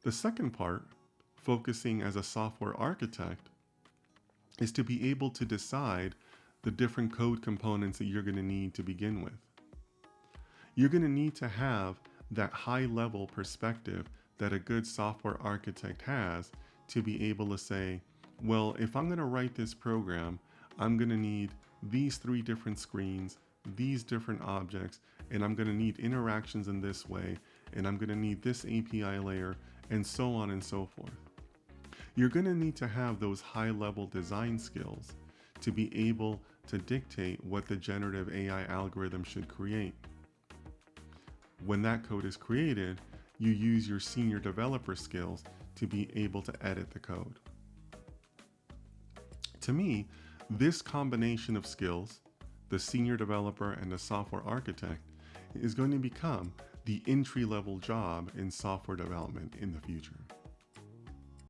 The second part, focusing as a software architect, is to be able to decide the different code components that you're going to need to begin with. You're going to need to have that high level perspective that a good software architect has to be able to say, well, if I'm going to write this program, I'm going to need these 3 different screens, these different objects, and I'm going to need interactions in this way, and I'm going to need this API layer, and so on and so forth. You're going to need to have those high-level design skills to be able to dictate what the generative AI algorithm should create. When that code is created, you use your senior developer skills to be able to edit the code. To me, this combination of skills, the senior developer and the software architect, is going to become the entry-level job in software development in the future.